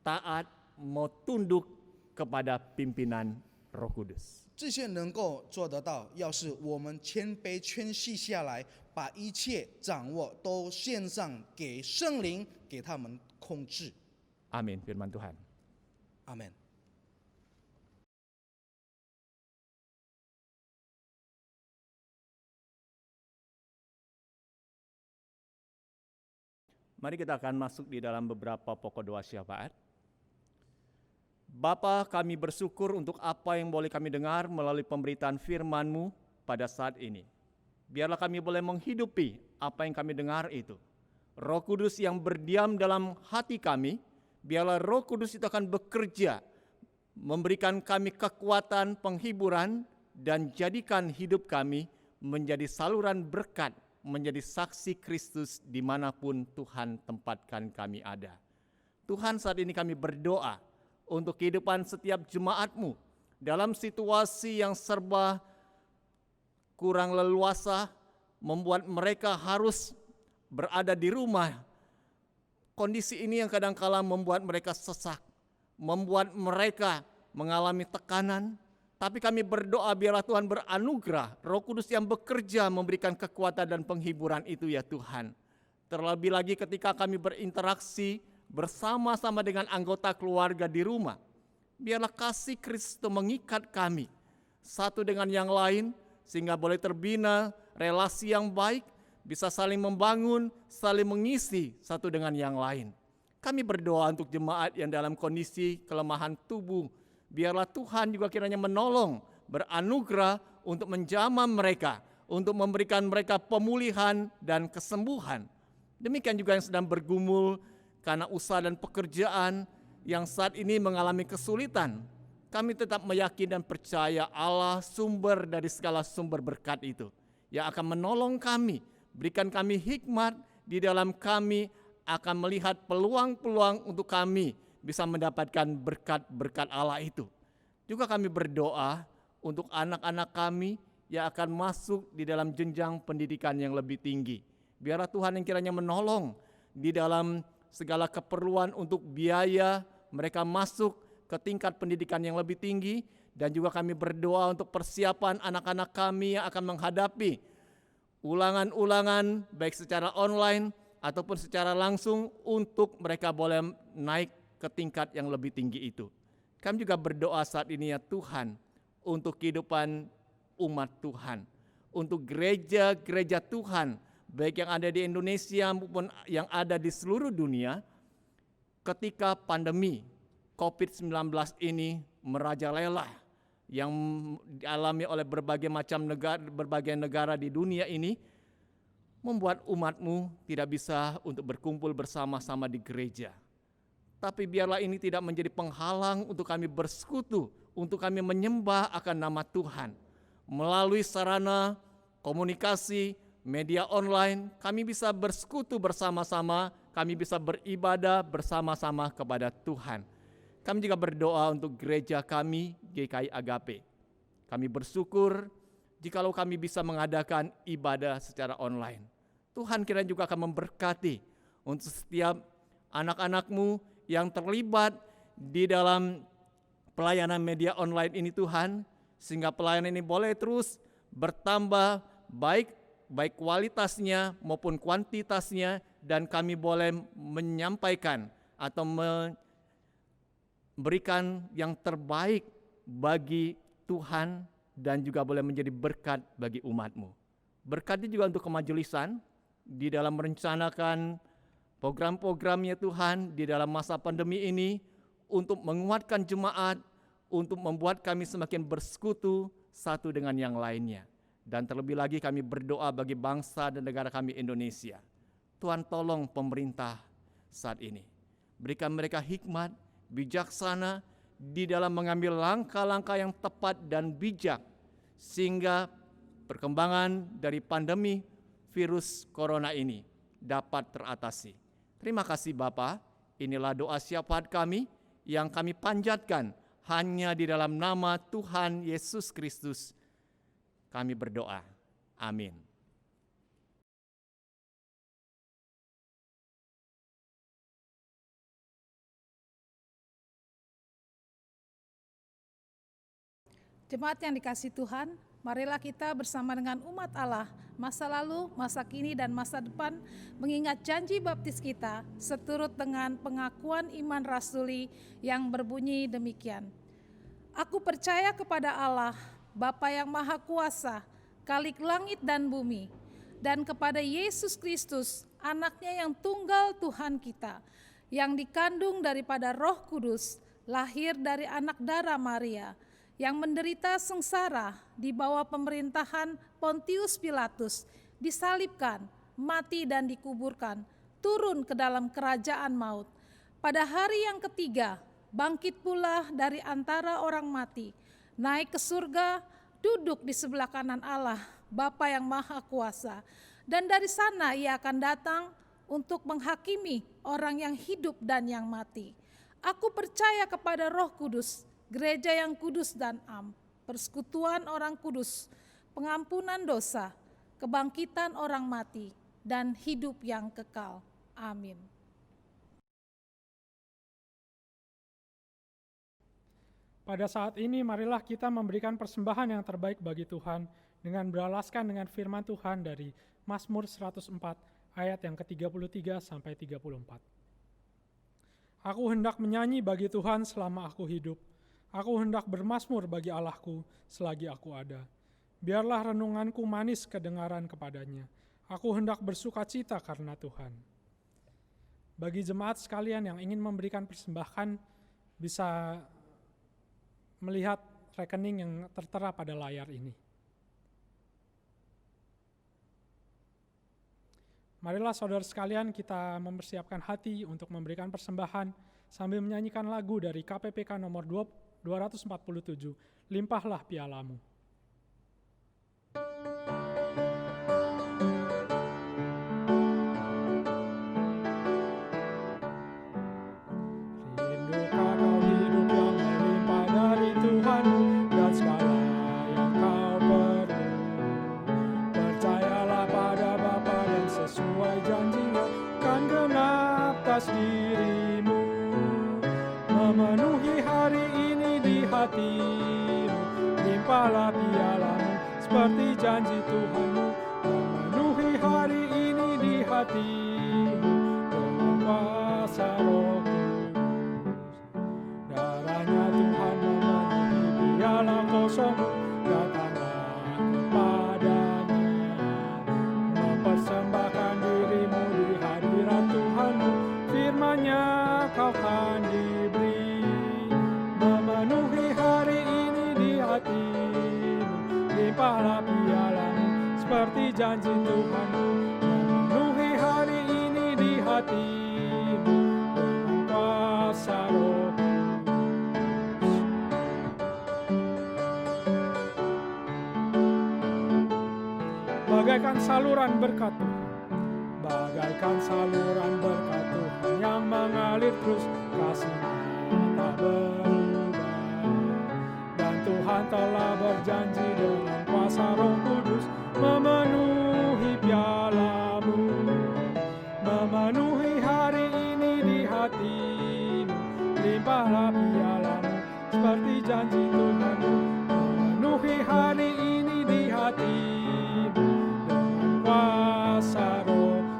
Speaker 2: taat, mau tunduk kepada pimpinan Roh Kudus.
Speaker 3: 这些能够做得到，要是我们谦卑谦虚下来，把一切掌握都献上给圣灵，给他们控制。
Speaker 2: Amin, firman Tuhan.
Speaker 3: Amin.
Speaker 2: Mari kita akan masuk di dalam beberapa pokok doa syafaat. Bapa, kami bersyukur untuk apa yang boleh kami dengar melalui pemberitaan firman-Mu pada saat ini. Biarlah kami boleh menghidupi apa yang kami dengar itu. Roh Kudus yang berdiam dalam hati kami, biarlah Roh Kudus itu akan bekerja, memberikan kami kekuatan, penghiburan, dan jadikan hidup kami menjadi saluran berkat, menjadi saksi Kristus dimanapun Tuhan tempatkan kami ada. Tuhan, saat ini kami berdoa untuk kehidupan setiap jemaat-Mu dalam situasi yang serba kurang leluasa, membuat mereka harus berada di rumah. Kondisi ini yang kadang-kala membuat mereka sesak, membuat mereka mengalami tekanan. Tapi kami berdoa biarlah Tuhan beranugerah, Roh Kudus yang bekerja memberikan kekuatan dan penghiburan itu ya Tuhan. Terlebih lagi ketika kami berinteraksi bersama-sama dengan anggota keluarga di rumah. Biarlah kasih Kristus mengikat kami satu dengan yang lain, sehingga boleh terbina relasi yang baik, bisa saling membangun, saling mengisi satu dengan yang lain. Kami berdoa untuk jemaat yang dalam kondisi kelemahan tubuh. Biarlah Tuhan juga kiranya menolong, beranugerah untuk menjamah mereka, untuk memberikan mereka pemulihan dan kesembuhan. Demikian juga yang sedang bergumul karena usaha dan pekerjaan yang saat ini mengalami kesulitan. Kami tetap meyakini dan percaya Allah sumber dari segala sumber berkat itu, yang akan menolong kami, berikan kami hikmat di dalam kami akan melihat peluang-peluang untuk kami bisa mendapatkan berkat-berkat Allah itu. Juga kami berdoa untuk anak-anak kami yang akan masuk di dalam jenjang pendidikan yang lebih tinggi. Biarlah Tuhan yang kiranya menolong di dalam segala keperluan untuk biaya mereka masuk ke tingkat pendidikan yang lebih tinggi. Dan juga kami berdoa untuk persiapan anak-anak kami yang akan menghadapi ulangan-ulangan baik secara online ataupun secara langsung untuk mereka boleh naik ke tingkat yang lebih tinggi itu. Kami juga berdoa saat ini ya Tuhan untuk kehidupan umat Tuhan, untuk gereja-gereja Tuhan, baik yang ada di Indonesia maupun yang ada di seluruh dunia, ketika pandemi COVID-19 ini merajalela, yang dialami oleh berbagai negara di dunia ini, membuat umat-Mu tidak bisa untuk berkumpul bersama-sama di gereja. Tapi biarlah ini tidak menjadi penghalang untuk kami bersekutu, untuk kami menyembah akan nama Tuhan. Melalui sarana komunikasi, media online, kami bisa bersekutu bersama-sama, kami bisa beribadah bersama-sama kepada Tuhan. Kami juga berdoa untuk gereja kami, GKI Agape. Kami bersyukur jikalau kami bisa mengadakan ibadah secara online. Tuhan kiranya juga akan memberkati untuk setiap anak-anak-Mu yang terlibat di dalam pelayanan media online ini Tuhan, sehingga pelayanan ini boleh terus bertambah baik kualitasnya maupun kuantitasnya, dan kami boleh menyampaikan atau memberikan yang terbaik bagi Tuhan dan juga boleh menjadi berkat bagi umat-Mu. Berkati juga untuk kemajeliskan di dalam merencanakan program-programnya Tuhan di dalam masa pandemi ini untuk menguatkan jemaat, untuk membuat kami semakin bersekutu satu dengan yang lainnya. Dan terlebih lagi kami berdoa bagi bangsa dan negara kami Indonesia. Tuhan tolong pemerintah saat ini. Berikan mereka hikmat, bijaksana di dalam mengambil langkah-langkah yang tepat dan bijak, sehingga perkembangan dari pandemi virus corona ini dapat teratasi. Terima kasih Bapa, inilah doa syafaat kami yang kami panjatkan hanya di dalam nama Tuhan Yesus Kristus. Kami berdoa. Amin.
Speaker 6: Jemaat yang dikasihi Tuhan, marilah kita bersama dengan umat Allah, masa lalu, masa kini, dan masa depan, mengingat janji baptis kita, seturut dengan pengakuan iman rasuli yang berbunyi demikian. Aku percaya kepada Allah, Bapa yang Maha Kuasa, Khalik langit dan bumi, dan kepada Yesus Kristus, anaknya yang tunggal Tuhan kita, yang dikandung daripada Roh Kudus, lahir dari anak darah Maria, yang menderita sengsara di bawah pemerintahan Pontius Pilatus, disalibkan, mati dan dikuburkan, turun ke dalam kerajaan maut. Pada hari yang ketiga, bangkit pula dari antara orang mati, naik ke surga, duduk di sebelah kanan Allah, Bapa yang Maha Kuasa, dan dari sana ia akan datang untuk menghakimi orang yang hidup dan yang mati. Aku percaya kepada Roh Kudus, gereja yang kudus dan am, persekutuan orang kudus, pengampunan dosa, kebangkitan orang mati, dan hidup yang kekal. Amin.
Speaker 1: Pada saat ini marilah kita memberikan persembahan yang terbaik bagi Tuhan dengan beralaskan dengan firman Tuhan dari Mazmur 104 ayat yang ke-33 sampai 34. Aku hendak menyanyi bagi Tuhan selama aku hidup. Aku hendak bermazmur bagi Allahku selagi aku ada. Biarlah renunganku manis kedengaran kepadanya. Aku hendak bersukacita karena Tuhan. Bagi jemaat sekalian yang ingin memberikan persembahan, bisa melihat rekening yang tertera pada layar ini. Marilah saudara sekalian kita mempersiapkan hati untuk memberikan persembahan sambil menyanyikan lagu dari KPPK nomor 247, Limpahlah Pialamu. Rindukah kau hidup yang melimpah dari Tuhan dan segala yang kau perlu. Percayalah pada Bapa dan sesuai janjinya kan genap atas dirimu. Memenuhi hari ini di hatimu, limpahlah pialamu seperti janji Tuhanmu. Memenuhi hari ini di hatimu dengan kuasa Roh Kudus. Darahnya Tuhan memenuhi piala kosongmu, datanglah kepadanya. Mempersembahkan dirimu di hadirat Tuhanmu, firman-Nya kau kan diberi. Memenuhi hari ini di hatimu, limpahlah pialamu seperti janji Tuhanmu. Memenuhi hari ini di hatimu dengan kuasa Roh Kudus. Bagaikan saluran berkat Tuhan, bagaikan saluran berkat Tuhan yang mengalir terus, kasih-Nya tak berubah. Dan Tuhan telah berjanji dengan kuasa Roh Kudus memenuhi pialamu. Memenuhi hari ini di hatimu, limpahlah pialamu seperti janji Tuhanmu. Memenuhi hari ini di hatimu dengan kuasa Roh Kudus.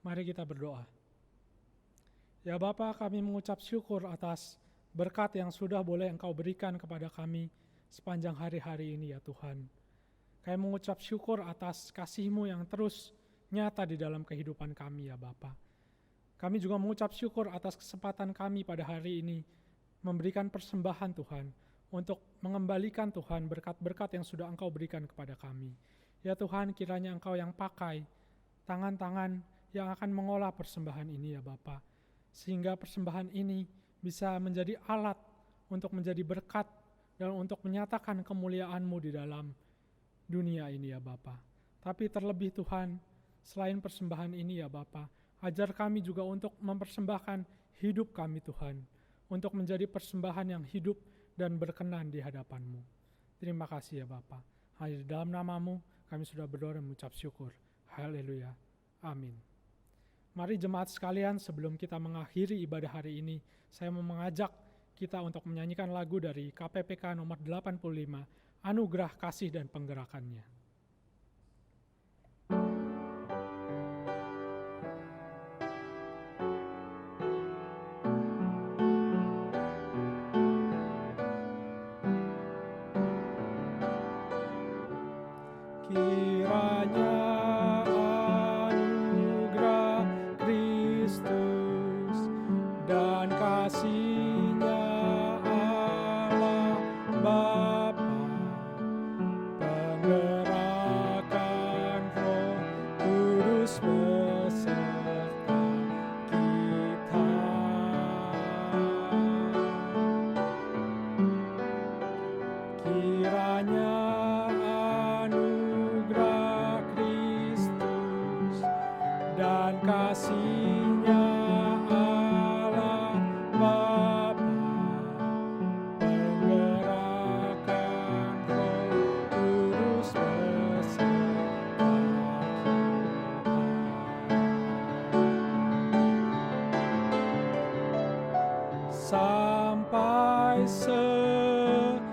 Speaker 1: Mari kita berdoa. Ya Bapa, kami mengucap syukur atas berkat yang sudah boleh Engkau berikan kepada kami sepanjang hari-hari ini ya Tuhan. Kami mengucap syukur atas kasih-Mu yang terus nyata di dalam kehidupan kami ya Bapa. Kami juga mengucap syukur atas kesempatan kami pada hari ini memberikan persembahan Tuhan untuk mengembalikan Tuhan berkat-berkat yang sudah Engkau berikan kepada kami. Ya Tuhan, kiranya Engkau yang pakai tangan-tangan yang akan mengolah persembahan ini ya Bapa, sehingga persembahan ini bisa menjadi alat untuk menjadi berkat dan untuk menyatakan kemuliaan-Mu di dalam dunia ini ya Bapa. Tapi terlebih Tuhan, selain persembahan ini ya Bapa, ajar kami juga untuk mempersembahkan hidup kami Tuhan, untuk menjadi persembahan yang hidup dan berkenan di hadapan-Mu. Terima kasih ya Bapa. Hanya di dalam nama-Mu Kami sudah berdoa dan mengucap syukur. Haleluya. Amin. Mari jemaat sekalian, sebelum kita mengakhiri ibadah hari ini, saya mau mengajak kita untuk menyanyikan lagu dari KPPK nomor 85, Anugerah Kasih dan Penggerakannya. Kiranya anugerah Kristus dan kasih-Nya Allah Bapa, penggerakan Roh Kudus beserta kita. Kiranya anugerah Kristus dan kasih-Nya Allah Bapa, penggerakan Roh Kudus beserta kita. Sampai selamanya,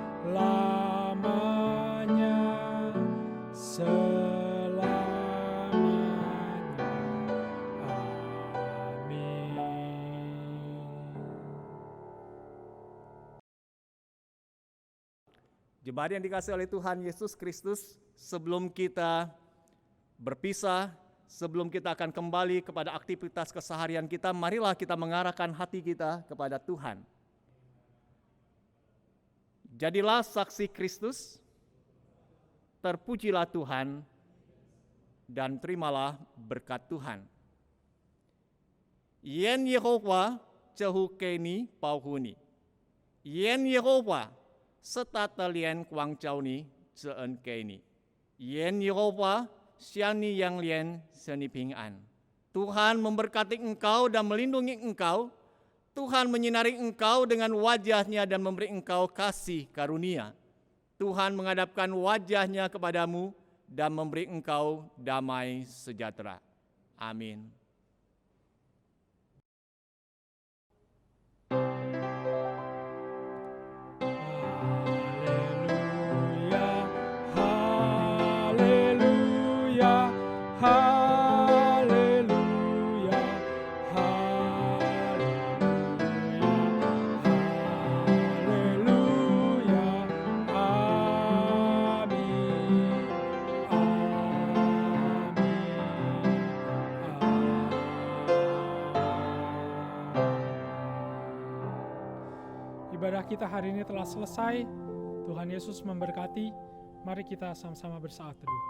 Speaker 1: amin.
Speaker 2: Jemaat yang dikasihi oleh Tuhan Yesus Kristus, sebelum kita berpisah, sebelum kita akan kembali kepada aktivitas keseharian kita, marilah kita mengarahkan hati kita kepada Tuhan. Jadilah saksi Kristus, terpujilah Tuhan, dan terimalah berkat Tuhan. Yen Yehova cehu keni pauhuni. Yen Yehova setatalian kuang cauni ceen keni. Yen Yehova siani yang lien seni ping'an. Tuhan memberkati engkau dan melindungi engkau. Tuhan menyinari engkau dengan wajah-Nya dan memberi engkau kasih karunia. Tuhan menghadapkan wajah-Nya kepadamu dan memberi engkau damai sejahtera. Amin.
Speaker 1: Haleluya, haleluya, haleluya, haleluya, amin, amin. Ibadah kita hari ini telah selesai. Tuhan Yesus memberkati. Mari kita sama-sama bersaat teduh.